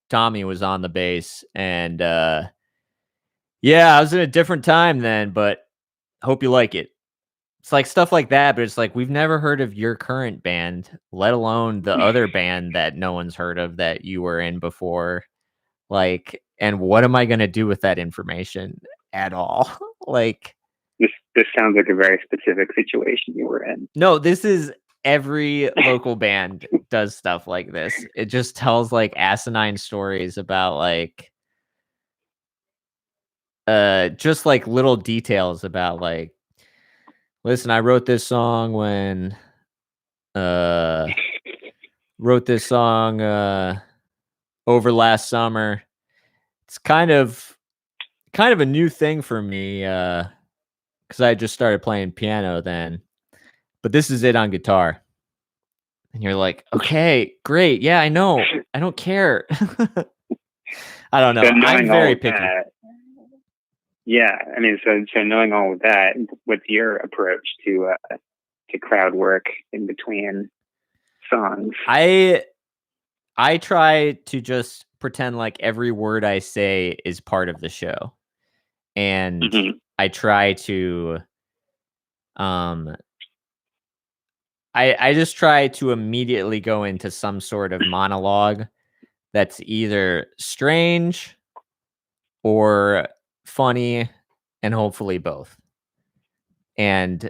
S1: Tommy was on the bass and yeah, I was in a different time then, but hope you like it. It's like stuff like that, but it's like we've never heard of your current band, let alone the other band that no one's heard of that you were in before. Like, and what am I going to do with that information at all? Like,
S2: this sounds like a very specific situation you were in.
S1: no, this is every local band does stuff like this. It just tells like asinine stories about like, just like little details about like, listen, I wrote this song when, uh, wrote this song, over last summer. It's kind of a new thing for me, because I just started playing piano then, but this is it on guitar. And you're like, okay, great. Yeah, I know. I don't care. I don't know.
S2: So
S1: I'm
S2: knowing all
S1: very
S2: of
S1: picky.
S2: that, Yeah, I mean, so knowing all of that, what's your approach to crowd work in between songs?
S1: I try to just pretend like every word I say is part of the show, and
S2: Hmm.
S1: I try to um I just try to immediately go into some sort of monologue that's either strange or funny, and hopefully both. And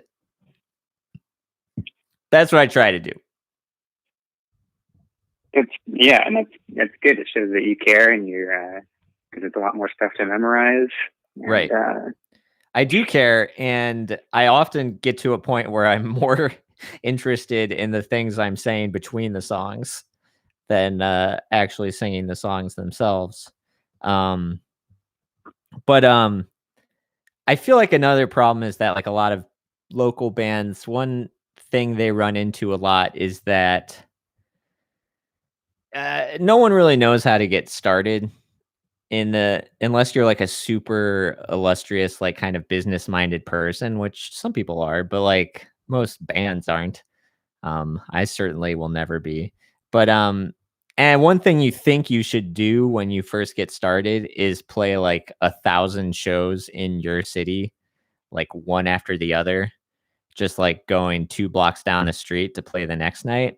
S1: that's what I try to do.
S2: It's yeah, and that's good. It shows that you care, and you're because it's a lot more stuff to memorize. And
S1: Right. I do care, and I often get to a point where I'm more interested in the things I'm saying between the songs than actually singing the songs themselves. Um, but I feel like another problem is that like a lot of local bands, one thing they run into a lot is that no one really knows how to get started in the unless you're like a super illustrious, like kind of business minded person, which some people are, but like most bands aren't. I certainly will never be. But and one thing you think you should do when you first get started is play like 1,000 shows in your city, like one after the other, just like going 2 blocks down the street to play the next night.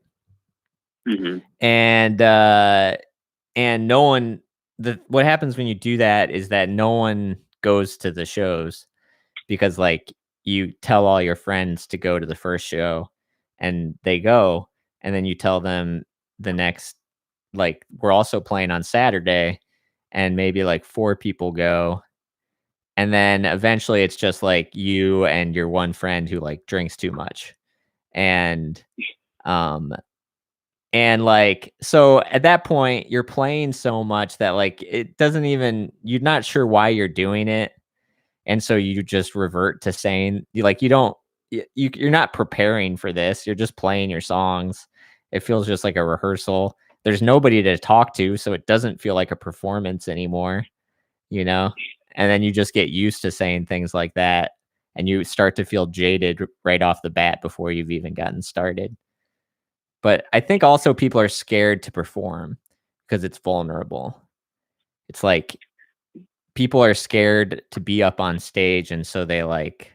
S2: hmm
S1: And and no one the what happens when you do that is that no one goes to the shows because like you tell all your friends to go to the first show and they go, and then you tell them the next, like, we're also playing on Saturday, and maybe like 4 people go, and then eventually it's just like you and your one friend who like drinks too much. And um and like, so at that point you're playing so much that like it doesn't even, you're not sure why you're doing it, and so you just revert to saying you don't you're not preparing for this, you're just playing your songs. It feels just like a rehearsal. There's nobody to talk to, so it doesn't feel like a performance anymore, you know? And then you just get used to saying things like that, and you start to feel jaded right off the bat before you've even gotten started. But I think also people are scared to perform because it's vulnerable. It's like people are scared to be up on stage, and so they like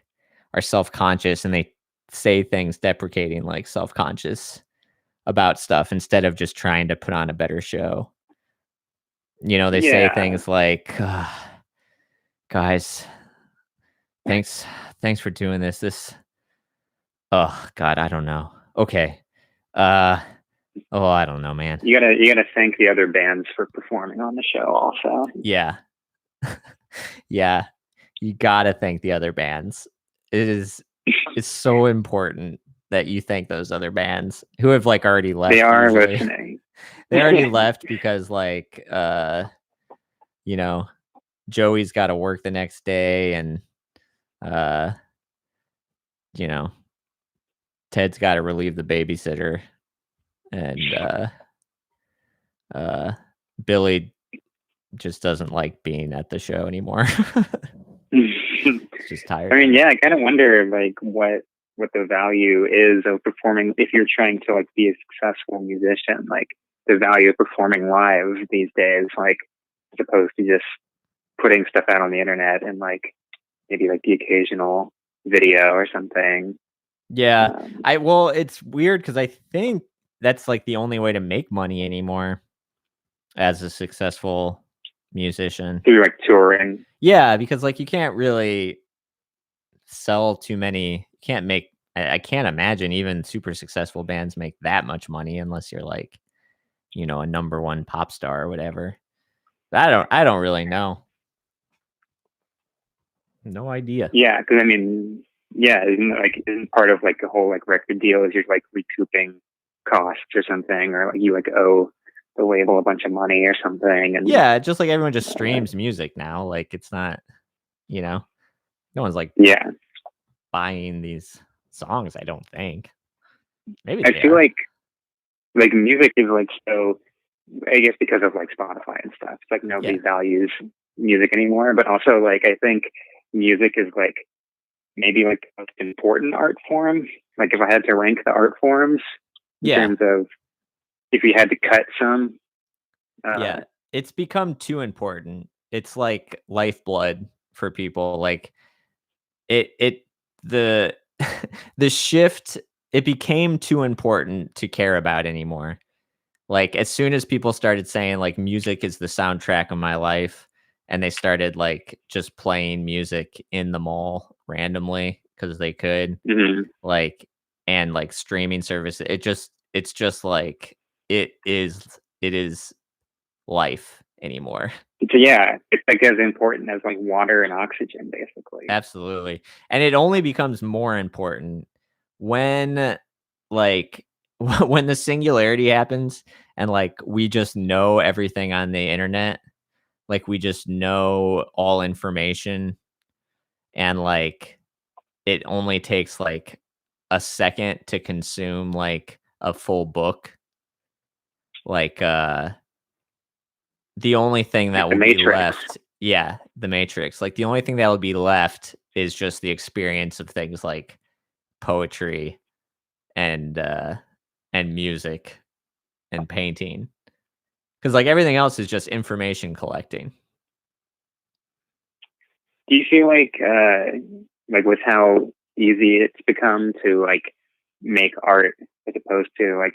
S1: are self-conscious, and they say things deprecating, like self-conscious about stuff instead of just trying to put on a better show. They say
S2: Yeah,
S1: things like, guys, thanks thanks for doing this. Oh god, I don't know. Okay. Uh oh, I don't know, man.
S2: you gotta thank the other bands for performing on the show. Also,
S1: Yeah. Yeah. You gotta thank the other bands. It is it's so important that you thank those other bands who have like already
S2: they
S1: left
S2: are
S1: usually.
S2: listening.
S1: They already left because like you know, Joey's gotta work the next day, and uh, you know, Ted's gotta relieve the babysitter, and uh Billy just doesn't like being at the show anymore. He's just
S2: I
S1: tired of
S2: mean,
S1: it.
S2: yeah, I kind of wonder like what the value is of performing if you're trying to like be a successful musician. Like the value of performing live these days, like as opposed to just putting stuff out on the internet and like maybe like the occasional video or something.
S1: Yeah.
S2: Um,
S1: Well, it's weird because I think that's like the only way to make money anymore as a successful musician.
S2: to be like touring.
S1: Yeah, because like you can't really sell too many. You can't make. I can't imagine even super successful bands make that much money unless you're like, a number one pop star or whatever. I don't really know. No idea.
S2: Yeah, because I mean, yeah, isn't part of like the whole like record deal is you're like recouping costs or something, or like you like owe the label a bunch of money or something, and
S1: Yeah, just like everyone just
S2: uh,
S1: streams music now. Like it's not, you know, no one's like
S2: yeah,
S1: buying these songs, I don't think. Maybe
S2: I
S1: they
S2: feel
S1: are.
S2: like music is like so. I guess because of like Spotify and stuff, it's like nobody
S1: Yeah.
S2: values music anymore, but also like I think music is like maybe like the most important art form. Like if I had to rank the art forms in
S1: Yeah.
S2: terms of if you had to cut some,
S1: Yeah. It's become too important. It's like lifeblood for people. Like it the the shift, it became too important to care about anymore. Like as soon as people started saying like music is the soundtrack of my life, and they started like just playing music in the mall randomly because they could,
S2: mhm.
S1: like, and like streaming service, it's just like it is life anymore.
S2: So yeah, it's like as important as like water and oxygen, basically.
S1: Absolutely. And it only becomes more important when, like, when the singularity happens and, like, we just know everything on the internet. Like, we just know all information, and, like, it only takes, like, a second to consume, like, a full book. Like, the only thing
S2: Like
S1: that
S2: the
S1: will be
S2: Matrix.
S1: left, yeah, The Matrix. Like, the only thing that will be left is just the experience of things like poetry and, and music and painting. Because like, everything else is just information collecting.
S2: Do you feel like with how easy it's become to like make art as opposed to like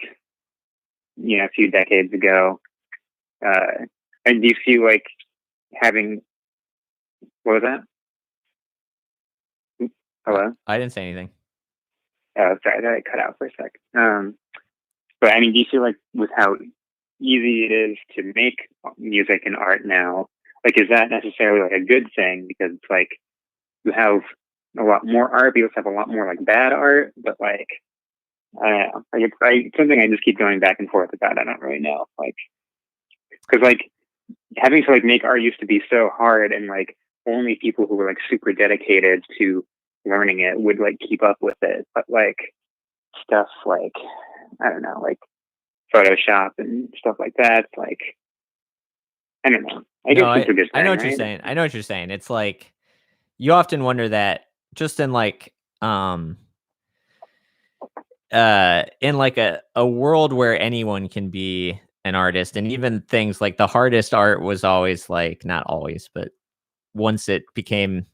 S2: a few decades ago? And do you feel like having what was that? Hello?
S1: I didn't say anything.
S2: Oh, sorry, that cut out for a sec. But I mean, do you feel like with how easy it is to make music and art now, like is that necessarily like a good thing? Because it's like you have a lot more art, but you also have a lot more like bad art. But like I don't know, like it's something I just keep going back and forth about. I don't really know, like because like having to like make art used to be so hard, and like only people who were like super dedicated to learning it would like keep up with it. But like stuff like I don't know, like Photoshop and stuff like that, like I don't know. I guess
S1: No,
S2: it's a good
S1: I know
S2: thing,
S1: what you're
S2: right?
S1: saying. I know what you're saying. It's like, you often wonder that just um in like a world where anyone can be an artist, and even things like the hardest art was always like, not always, but once it became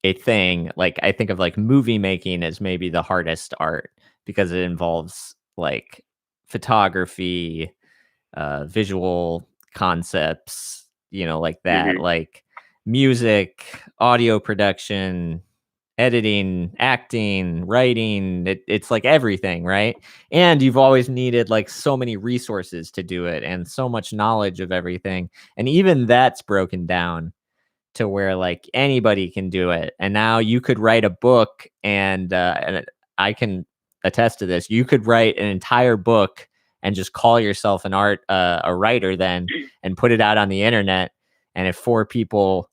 S1: a thing, like I think of like movie making as maybe the hardest art because it involves like photography, visual concepts, like that,
S2: Hmm.
S1: like music, audio production, editing, acting, writing. It's like everything, right? And you've always needed like so many resources to do it and so much knowledge of everything. And even that's broken down to where like anybody can do it. And now you could write a book, and I can attest to this. You could write an entire book and just call yourself a writer then, and put it out on the internet. And if four people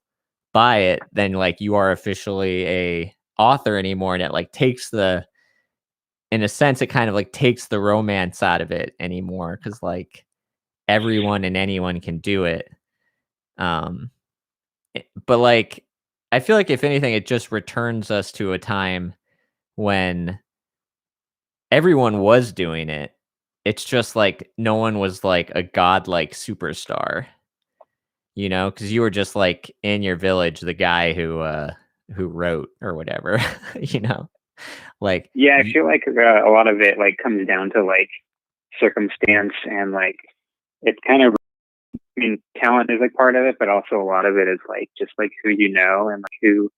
S1: buy it, then like you are officially a author anymore. And it like takes in a sense, it kind of like takes the romance out of it anymore. Cause like everyone and anyone can do it. Um, but like, I feel like if anything, it just returns us to a time when everyone was doing it. It's just like no one was like a godlike superstar, because you were just like in your village, the guy who wrote or whatever, you know, like
S2: Yeah, I feel like a lot of it like comes down to like circumstance and like it's kind of. I mean, talent is like part of it, but also a lot of it is like just like who you know and like who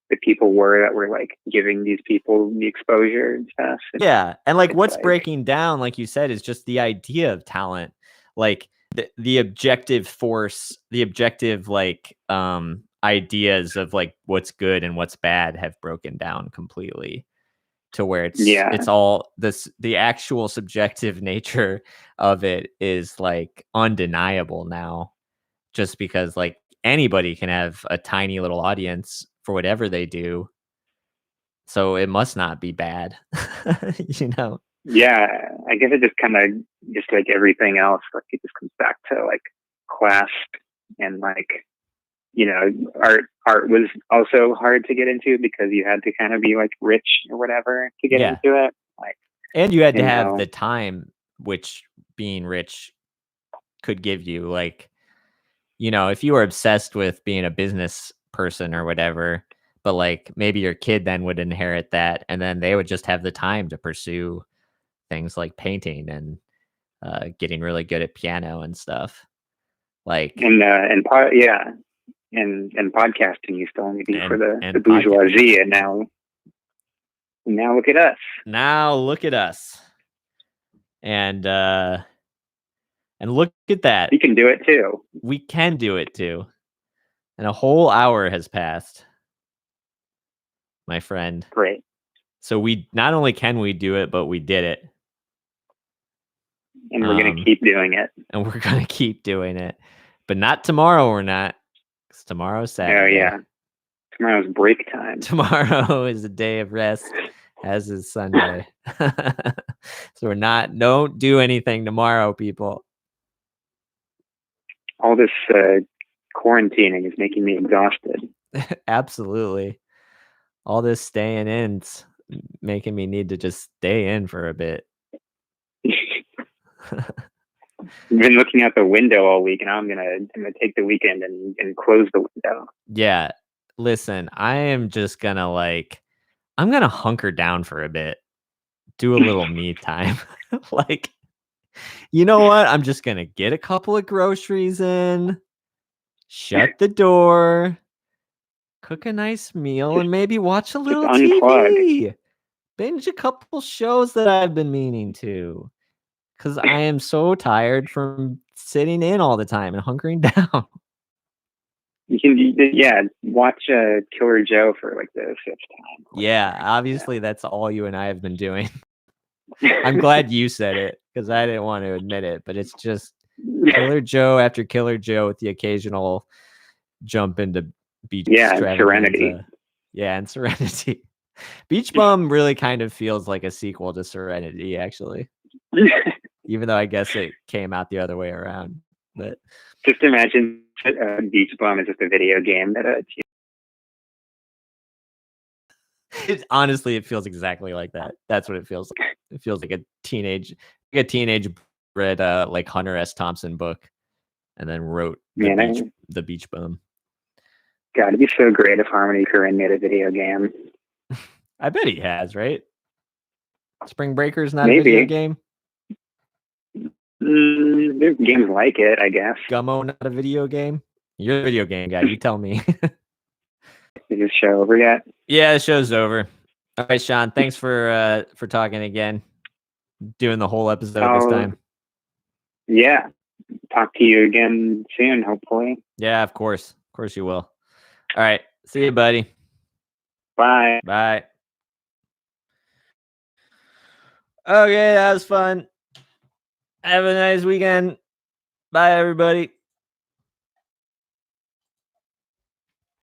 S2: the people were that were like giving these people the exposure and stuff.
S1: yeah, and like
S2: It's
S1: what's
S2: like
S1: breaking down, like you said, is just the idea of talent, like the objective force, the objective like ideas of like what's good and what's bad have broken down completely, to where
S2: yeah,
S1: it's all this, the actual subjective nature of it is like undeniable now, just because like anybody can have a tiny little audience for whatever they do, so it must not be bad. you know
S2: yeah. I guess it just kind of just like everything else, like it just comes back to like class and like art was also hard to get into because you had to kind of be like rich or whatever to get into it. Like,
S1: and you had to have the time, which being rich could give you. Like, if you were obsessed with being a business person or whatever, but like maybe your kid then would inherit that, and then they would just have the time to pursue things like painting and getting really good at piano and stuff. Like,
S2: and podcasting used to only be for the bourgeoisie, and now look at us.
S1: Now look at us. And look at that.
S2: We can do it too.
S1: We can do it too. And a whole hour has passed, my friend.
S2: Great.
S1: So we not only can we do it, but we did it.
S2: And we're going to keep doing it.
S1: And we're going to keep doing it. But not tomorrow, we're not. Because tomorrow's Saturday.
S2: Oh, yeah. Tomorrow's break time.
S1: Tomorrow is a day of rest, as is Sunday. So don't do anything tomorrow, people.
S2: All this quarantining is making me exhausted.
S1: Absolutely. All this staying in's making me need to just stay in for a bit.
S2: I've been looking out the window all week, and I'm gonna take the weekend and close the window.
S1: Yeah, listen, I am just gonna I'm gonna hunker down for a bit, do a little me time. Like, you know what? I'm just gonna get a couple of groceries in, shut the door, cook a nice meal, and maybe watch a little TV. Binge a couple shows that I've been meaning to. Because I am so tired from sitting in all the time and hunkering down.
S2: You can, watch Killer Joe for like the 5th time.
S1: Yeah, obviously that's all you and I have been doing. I'm glad you said it because I didn't want to admit it, but it's just Killer Joe after Killer Joe with the occasional jump into Beach
S2: Serenity.
S1: And Serenity. Beach Bum really kind of feels like a sequel to Serenity, actually. Even though I guess it came out the other way around. But
S2: just imagine Beach Bum is just a video game that
S1: honestly, it feels exactly like that. That's what it feels like. It feels like a teenage read like Hunter S. Thompson book and then wrote the Beach Bum.
S2: God, it'd be so great if Harmony Korine made a video game.
S1: I bet he has, right? Spring Breaker's not a video game.
S2: There's games like it, I guess.
S1: Gummo not a video game? You're a video game guy. You tell me.
S2: Is this show over yet?
S1: Yeah, the show's over. All right, Sean. Thanks for talking again. Doing the whole episode this time.
S2: Yeah. Talk to you again soon, hopefully.
S1: Yeah, of course. Of course you will. All right. See you, buddy.
S2: Bye.
S1: Bye. Okay, that was fun. Have a nice weekend. Bye, everybody.